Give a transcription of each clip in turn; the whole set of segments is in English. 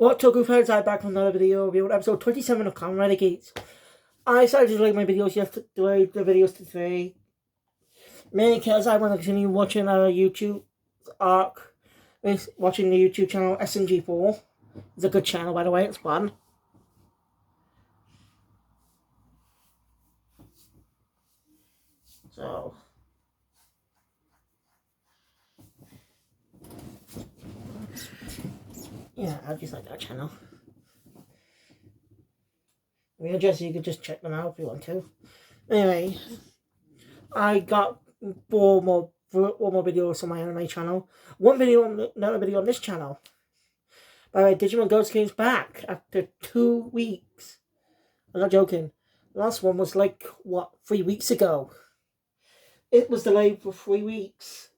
What Toku fans, I'm back from another video reviewing episode 27 of Kamen Geats. I started to delay my videos yesterday, the videos today, mainly because I want to continue watching our YouTube arc, watching the YouTube channel SMG4. It's a good channel, by the way, it's fun. So, yeah, I just like that channel. I mean, you could just check them out if you want to. Anyway, I got four more videos on my anime channel. Another video on this channel. By the way, Digimon Ghost Game's back after 2 weeks. I'm not joking. The last one was like, 3 weeks ago. It was delayed for 3 weeks.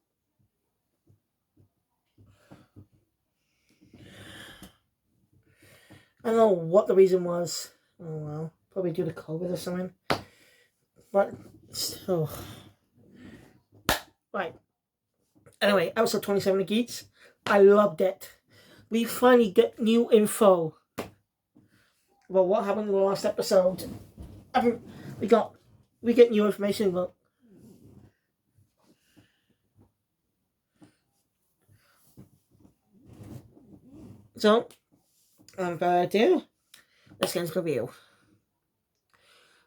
I don't know what the reason was. Oh well, probably due to COVID or something. But still. Right. Anyway, episode 27 of Geats. I loved it. We finally get new info about what happened in the last episode. We get new information about. So, without further ado, let's get into the review.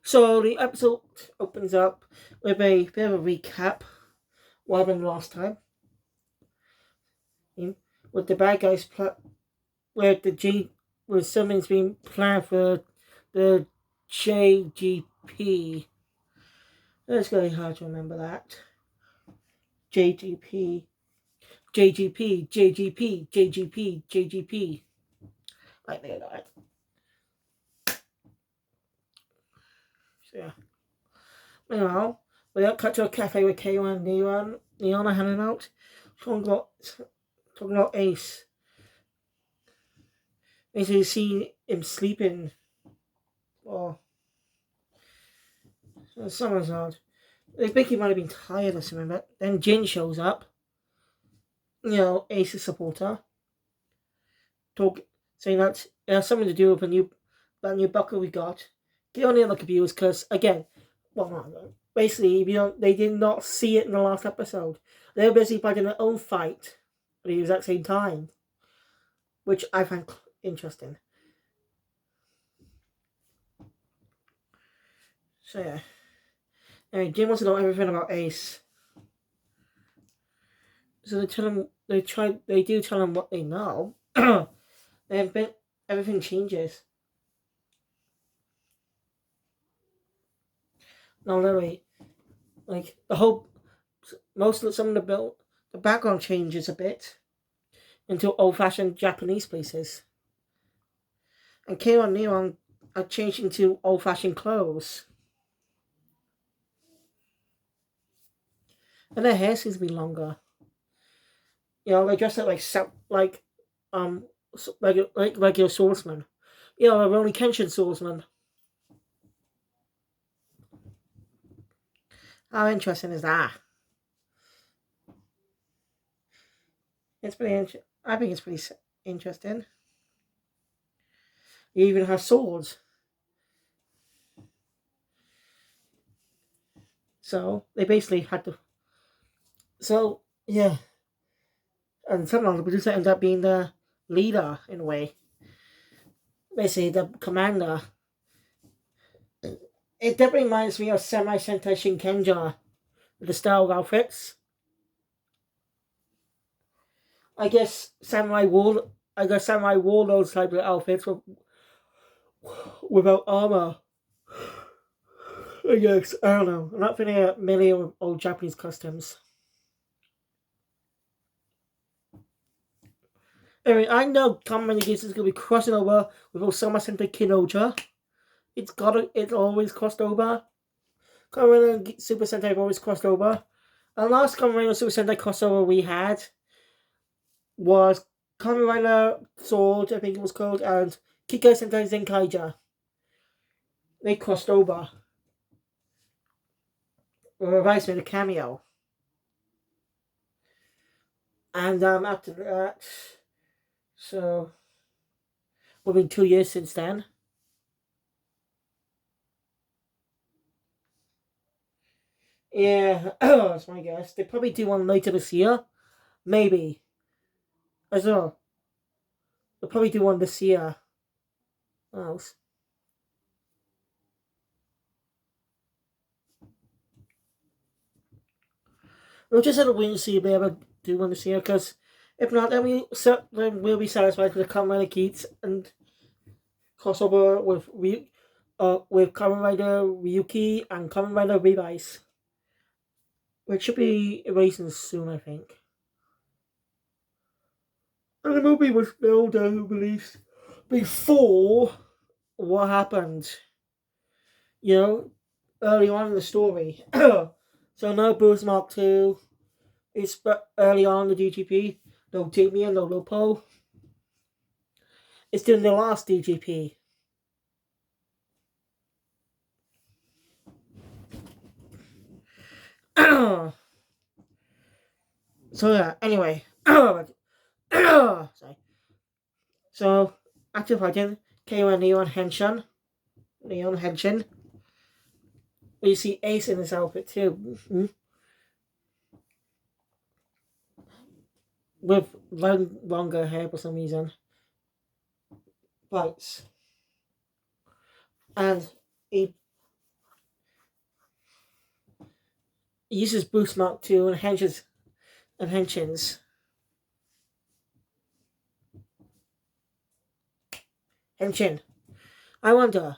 So the episode opens up with a bit of a recap what happened last time. With the bad guys where something's being planned for the JGP. It's really hard to remember that. JGP. Like they got it. So yeah. Meanwhile, we got cut to a cafe with K1 and Neon are hanging out. Talking about Ace. Basically, see him sleeping. Or someone's odd. They think he might have been tired or something, but then Jin shows up. Ace's supporter. Saying that it has something to do with that new buckle we got. Get on the computers because, again, basically, they did not see it in the last episode. They were basically fighting their own fight at the exact same time, which I find interesting. So yeah. Anyway, Jim wants to know everything about Ace. So they do tell him what they know. Everything changes. No, literally, like the background changes a bit into old-fashioned Japanese places, and Keiwa and Neon are changing to old-fashioned clothes, and their hair seems to be longer. They dress up like regular swordsmen. Only Kenshin swordsmen. How interesting is that? It's pretty. I think it's pretty interesting. You even have swords. So they basically had to. So yeah, and somehow the producer ended up being the leader in a way. Basically, the commander. It definitely reminds me of Samurai Sentai Shinkenja with the style of outfits. I guess Samurai Warlords type of outfits without armor. I guess. I don't know. I'm not familiar with many old Japanese customs. Anyway, I know Kamen Geats is going to be crossing over with Osama Sentai Kinoja. It's always crossed over. Kamen and Super Sentai have always crossed over. And last Kamen Rider Super Sentai crossover we had was Kamen Rider Sword, I think it was called, and Kikai Sentai Zenkaija. They crossed over. Revised made a cameo. And after that, so within 2 years since then. Yeah, that's my guess. They probably do one later this year. Maybe. As well. They'll probably do one this year. What else? We'll just have to wait and see if they ever do one this year, because if not, then we'll be satisfied with the Kamen Rider Geats and crossover with Kamen Rider Ryuki and Kamen Rider Revice, which should be releasing soon, I think. And the movie was built and released before what happened, early on in the story. So no Bruce Mark 2. It's early on in the DGP. No Damien, no Lopo. It's during the last DGP. So yeah, anyway. Sorry. So, active fighting, KO Neon Henshin. Neon Henshin. You see Ace in his outfit too. Mm-hmm. With longer hair for some reason. Fights. And he uses Boost Mark 2 and Henshins. Henshin. I wonder.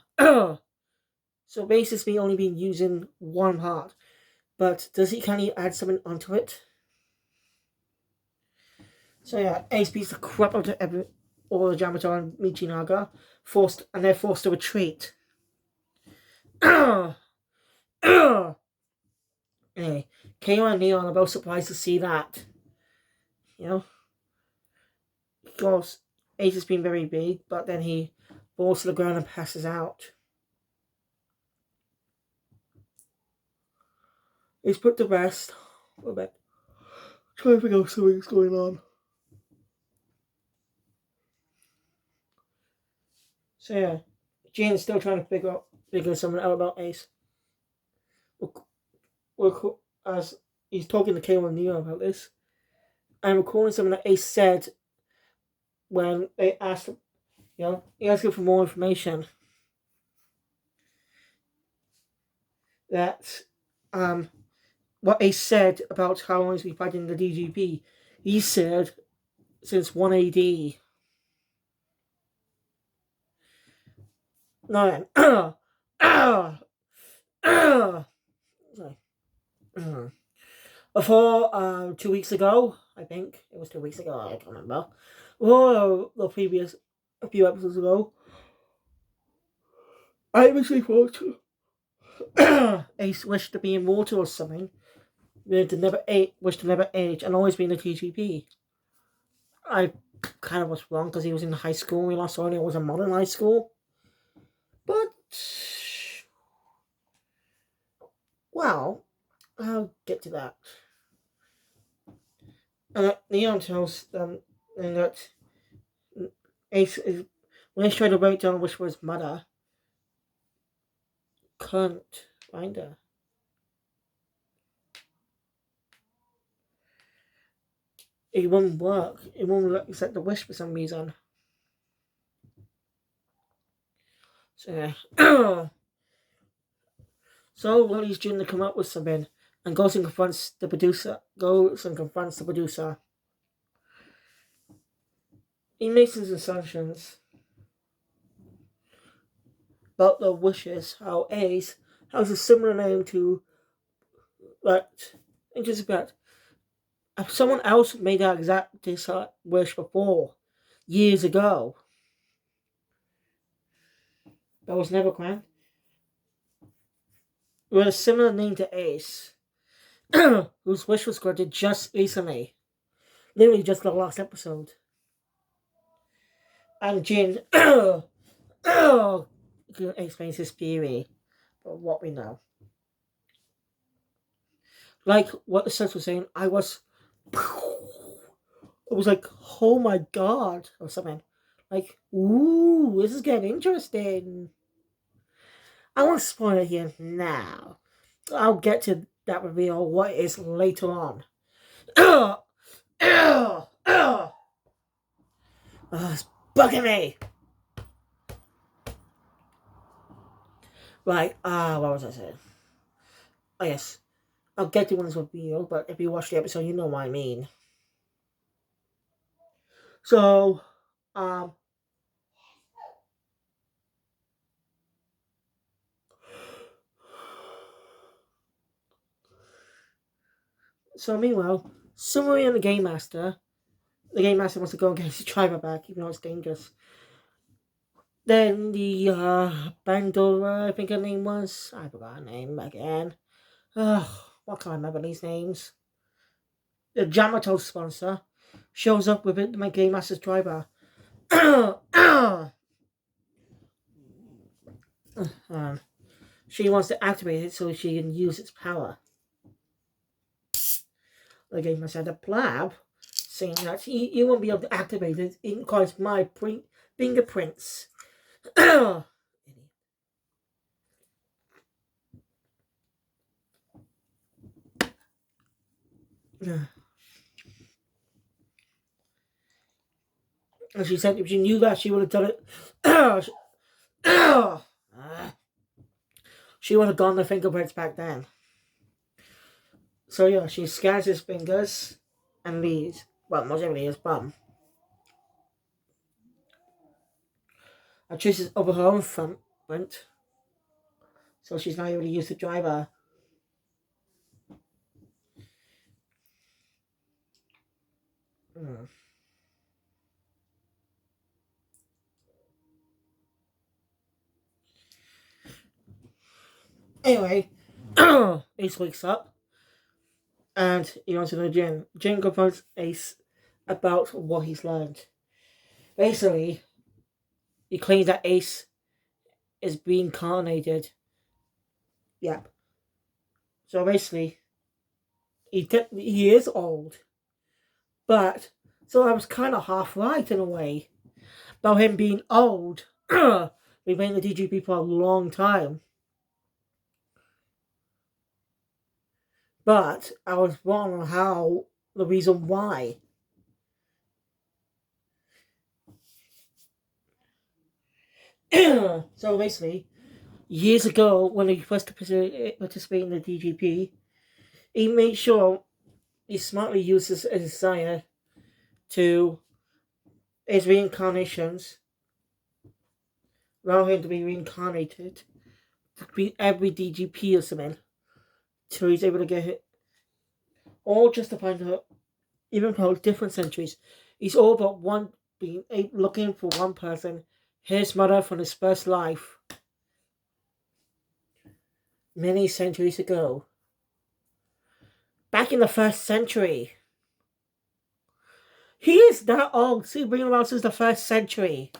So basically only been using one part. But does he kind of add something onto it? So yeah, Ace beats the crap out of all the Yamato and Michinaga, and they're forced to retreat. Anyway, KO and Neon are both surprised to see that. Because Ace has been very big, but then he falls to the ground and passes out. He's put to rest. A bit. Trying to figure out something's going on. So yeah, Jane's still trying to figure something out about Ace. As he's talking to KO and Neon about this, I'm recalling something that Ace said when they asked him, he asked him for more information. That what Ace said about how long he's been fighting the DGP, he said since 1 AD. No, sorry. Before 2 weeks ago, I think it was 2 weeks ago. I can't remember. Or the previous a few episodes ago, I actually thought Ace wished to be immortal or something. To never age and always be in the TGP. I kind of was wrong because he was in high school. We last saw him. It was a modern high school. But well, I'll get to that. Neon tells them that Ace is when he's trying to write down which was mother, couldn't find her. It won't work. It won't accept the wish for some reason. So yeah. So Lily's Jin to come up with something and goes and confronts the producer. He makes his assumptions about the wishes, how Ace has a similar name to, but interesting fact, someone else made that exact wish before, years ago. That was never granted. With a similar name to Ace, whose wish was granted just recently. Literally just the last episode. And Jin explains his theory of what we know. Like what the sense was saying, it was like, oh my god, or something. Like, ooh, this is getting interesting. I won't spoil it here now. I'll get to that reveal what it is later on. Ugh, ugh, ugh. It's bugging me. Right, what was I saying? Oh, yes. I'll get to when it's revealed, but if you watch the episode, you know what I mean. So, um, meanwhile, somewhere in the Game Master wants to go and get his driver back, even though it's dangerous. Then the Bandora, I think her name was. I forgot her name again. What can I remember these names? The Yamato sponsor shows up with it, my Game Master's driver. She wants to activate it so she can use its power. The Game Master had a blab saying that you won't be able to activate it because my fingerprints. And she said if she knew that, she would have done it. She would have gone the fingerprints back then. So yeah, she scans his fingers and leaves. Well, most everything is bum. And traces over her own thumbprint. So she's not able to use the driver. Anyway, Ace wakes up and he wants to know Jin. Jin confronts Ace about what he's learned. Basically, he claims that Ace is reincarnated. Yep. So basically, he is old. But, so I was kind of half right in a way about him being old. We've been in the DGP for a long time. But I was wrong on how, the reason why. So basically, years ago, when he first participated in the DGP, he made sure he smartly uses his desire to his reincarnations, allow him to be reincarnated, to beat every DGP or something, till he's able to get it. All just to find out, even for different centuries, he's all about one being looking for one person, his mother from his first life, many centuries ago. Back in the first century. He is that old. See, been around since the first century.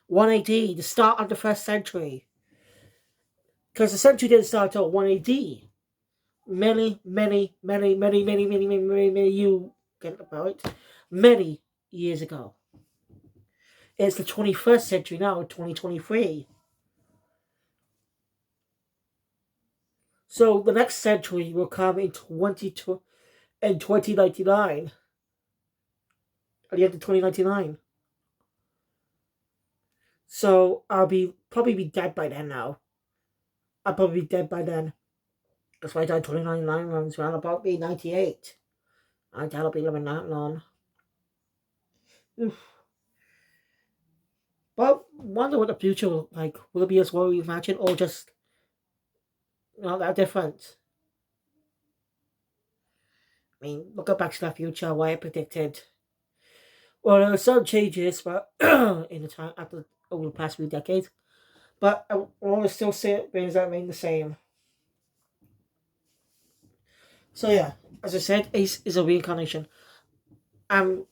1 AD, the start of the first century. Because the century didn't start until 1 AD. Many, you get about it, many years ago. It's the 21st century now, 2023. So the next century will come in 2099. At the end of 2099. So I'll probably be dead by then now. I'll probably be dead by then. That's why I died 2099 runs around about be 98. I doubt I'll be living that long. Oof. But wonder what the future will look like. Will it be as well we imagine, or just not that different? I mean, look at Back to the Future, why I predicted. Well, there were some changes, but in the time after over the past few decades, but I want to still say things that remain the same. So yeah, as I said, Ace is a reincarnation, and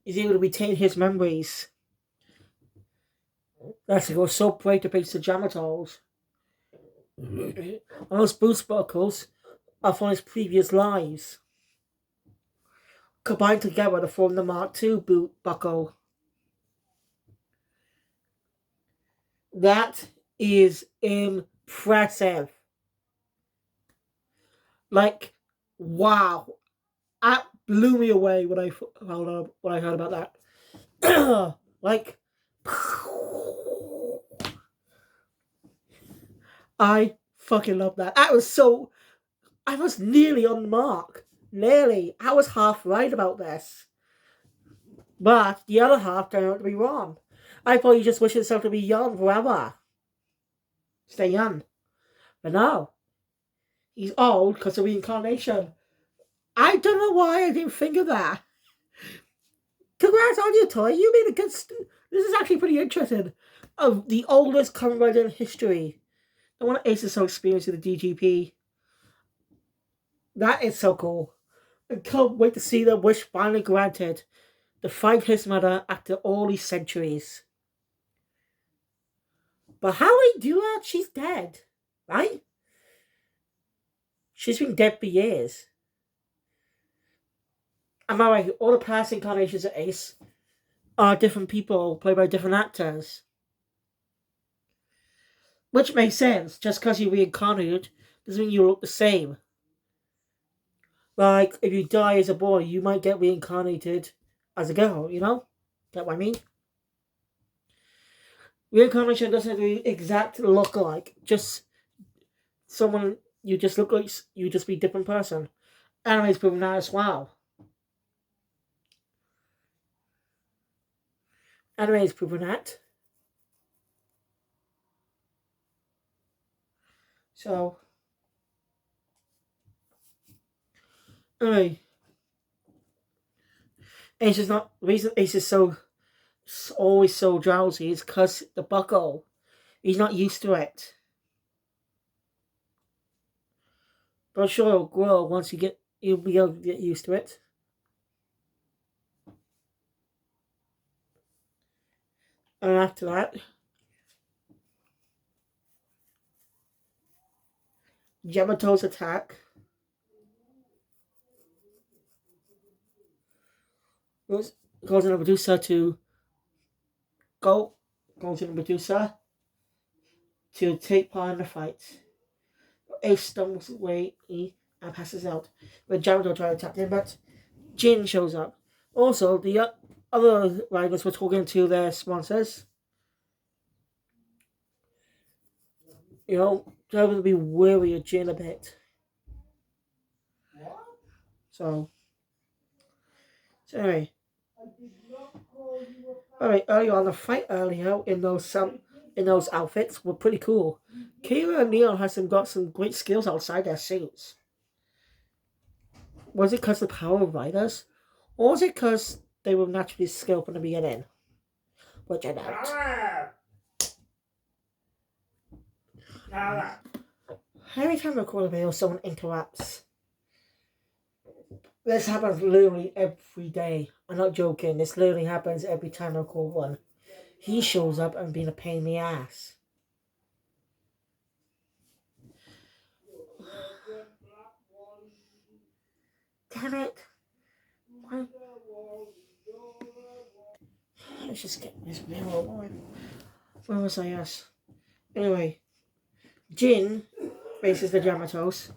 he's able to retain his memories. That's it was so bright to face the Jamatals. And those boost buckles are from his previous lives, combined together to form the Mark II boot buckle. That is impressive. Like, wow. That blew me away when I heard about that. Like, I fucking love that. That was so. I was nearly on the mark. Nearly. I was half right about this. But the other half turned out to be wrong. I thought you just wish yourself to be young forever. Stay young. But no. He's old because of reincarnation. I don't know why I didn't think of that. Congrats on your toy. You made a good. This is actually pretty interesting. Of the oldest Kamen Rider in history. The one Ace is so experienced with the DGP. That is so cool. I can't wait to see the wish finally granted. To fight his mother after all these centuries. But how will he do that? She's dead. Right? She's been dead for years. Am I right? All the past incarnations of Ace are different people played by different actors. Which makes sense. Just because you reincarnated doesn't mean you look the same. Like, if you die as a boy, you might get reincarnated as a girl, you know? Get what I mean? Reincarnation doesn't have to be exact look like. Just someone you just look like you just be a different person. Anime's proven that as well. Anime's proven that. So anyway, Ace is not the reason Ace is so always so drowsy is because the buckle. He's not used to it. But I'm sure it'll grow once you'll be able to get used to it. And after that, Yamato's attack causing the Medusa to causing the Medusa to take part in the fight. Ace stumbles away and passes out. When Yamato tries to attack him, but Jin shows up. Also, the other rivals were talking to their sponsors. You know, trying to be wary of Jin a bit. So anyway. Alright, earlier on the fight earlier in those outfits were pretty cool. Kira and Neon got some great skills outside their suits. Was it because of the power of riders? Or was it because they were naturally skilled from the beginning? Which I doubt. Every time I record a video, someone interrupts. This happens literally every day. I'm not joking. This literally happens every time I record one. He shows up and being a pain in the ass. Damn it. Why? Let's just get this video over. Where was I? Yes. Anyway, Jin faces the Yamatos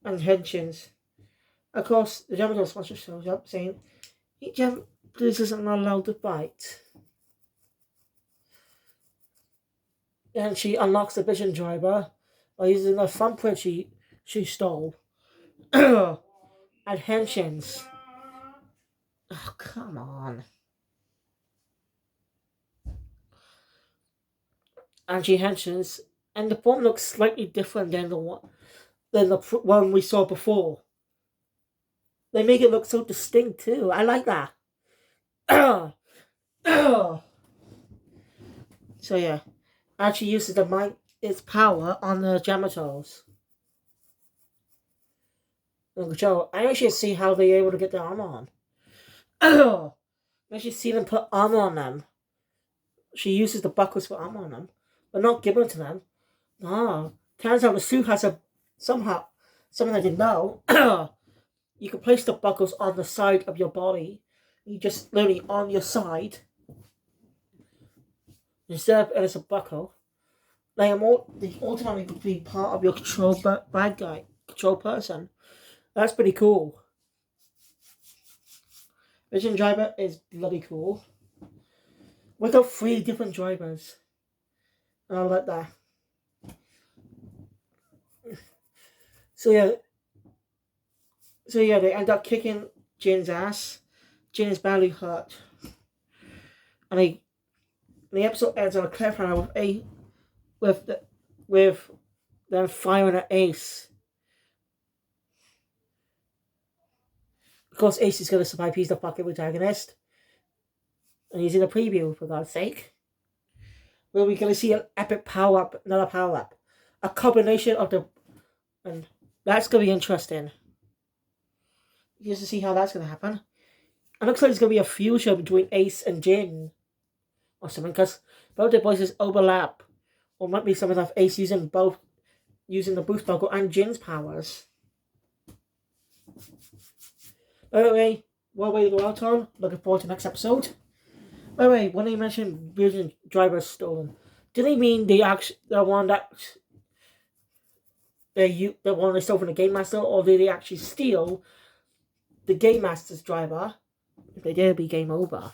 and Henshins. Of course, the Yamato sponsor shows up saying, each Yamatos are not allowed to fight. And she unlocks the Vision Driver by using the thumbprint she stole. And Henshins. Oh, come on. And she Henshins, and the form looks slightly different than the one we saw before. They make it look so distinct too. I like that. So yeah, actually uses its power on the Yamatos. So I actually see how they're able to get their armor on. I actually see them put armor on them. She uses the buckles for armor on them, but not given it to them. No, turns out the suit has something I didn't know. You can place the buckles on the side of your body. You just literally on your side. instead of it as a buckle, they automatically would be part of your control bad guy, control person. That's pretty cool. Vision driver is bloody cool. We got 3 different drivers. And I like that. So yeah, they end up kicking Jin's ass. Jin is badly hurt. And the episode ends on a cliffhanger with them firing at Ace. Of course, Ace is going to survive. He's the fucking protagonist. And he's in a preview, for God's sake. Where we're going to see an epic power-up, another power-up. A combination of the... And that's going to be interesting. Just to see how that's going to happen. It looks like it's going to be a fusion between Ace and Jin. Or something, because both their voices overlap. Or might be something of Ace using the boost buckle and Jin's powers. By the way, what way to go out on? Looking forward to the next episode. By the way, when they mentioned Vision Driver stolen, did they mean the one that the one they stole from the Game Master, or did they actually steal the Game Master's driver? If they did, it'd be game over.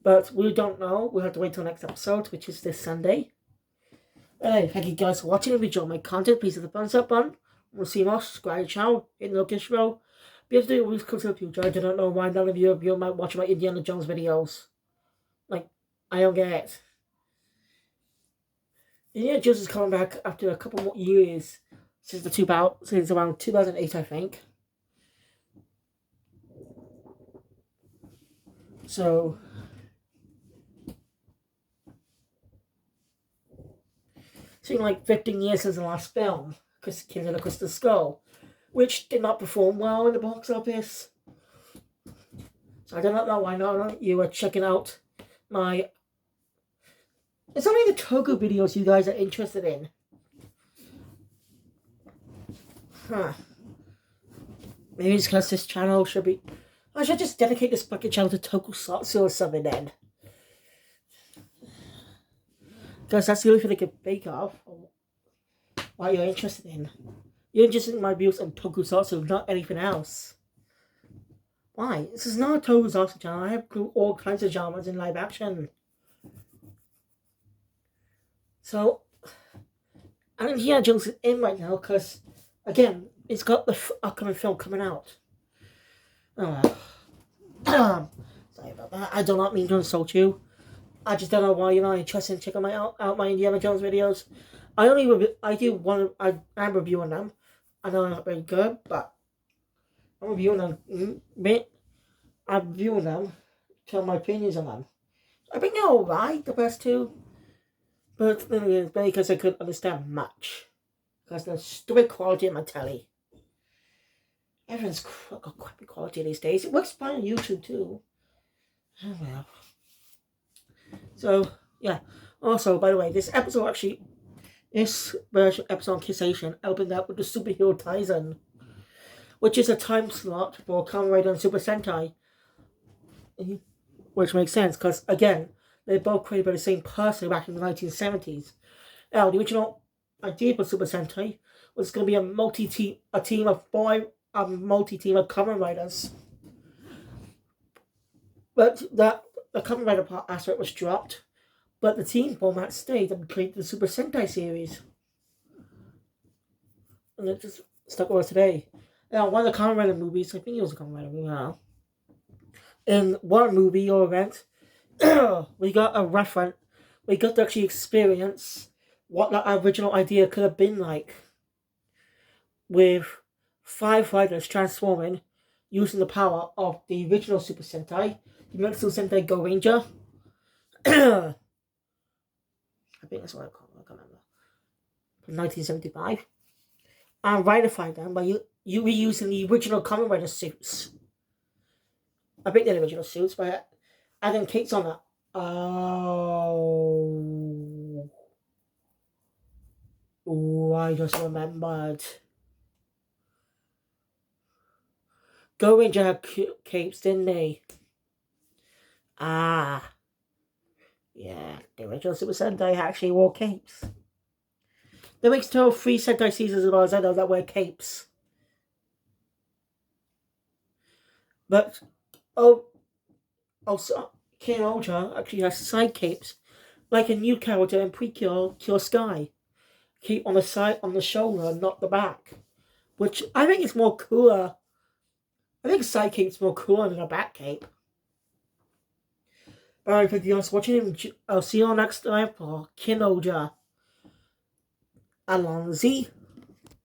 But we don't know. We'll have to wait till next episode, which is this Sunday. Anyway, thank you guys for watching. If you enjoyed my content, please hit the thumbs up button. We'll see more. Subscribe to the channel. Hit the notification bell. Be able to do it with the future. I do not know why none of you might watch my Indiana Jones videos. Like, I don't get it. Indiana Jones is coming back after a couple more years since around 2008, I think. So it's been like 15 years since the last film, Killers of the Crystal Skull, which did not perform well in the box office. So I do not know why none of you are checking out my... It's only the Togo videos you guys are interested in. Huh. Maybe it's because this channel should be... I should just dedicate this fucking channel to Tokusatsu or something then. Because that's the only thing they can bake off. What you're interested in. You're interested in my views on Tokusatsu, not anything else. Why? This is not a Tokusatsu channel. I have all kinds of genres in live action. So, I think Indiana Jones is in right now because, again, it's got the upcoming film coming out. Oh well. Sorry about that. I do not mean to insult you. I just don't know why you're not interested in checking out my Indiana Jones videos. I'm reviewing them. I know they're not very good, but I'm reviewing them. I'm reviewing them, tell my opinions on them. I think they're alright, the best two. But it's because I couldn't understand much. Because the stupid quality of my telly. Everyone's got crappy quality these days. It works fine on YouTube too. Oh well. So, yeah. Also, by the way, this episode actually, this version episode on Kissation opened up with the Superhero Taisen, which is a time slot for Kamen Rider and Super Sentai. Which makes sense, because, again, they're both created by the same person back in the 1970s. Now, the original idea for Super Sentai was going to be a multi-team of Kamen Riders. But the Kamen Rider part aspect was dropped, but the team format stayed and created the Super Sentai series. And it just stuck with us today. Now, one of the Kamen Rider movies, I think it was a Kamen Rider movie now. In one movie or event, we got a reference. We got to actually experience what that original idea could have been like. With 5 riders transforming using the power of the original Super Sentai, the Metsu Sentai Go Ranger. I think that's what I can't remember. From 1975. And riderify them by you reusing the original Kamen Rider suits. I think they're the original suits, but adding Kate's on that. Oh, I just remembered. Go Ranger had capes, didn't they? Ah, yeah, the original Super Sentai actually wore capes. There makes still 3 Sentai seasons as well as I know that wear capes. But, oh, also, King Ultra actually has side capes, like a new character in Precure Cure Sky. Keep on the side, on the shoulder, not the back. Which I think is more cooler. I think side cape's more cooler than a back cape. But thank you guys for watching. I'll see you all next time for King Ultra. Alonzi.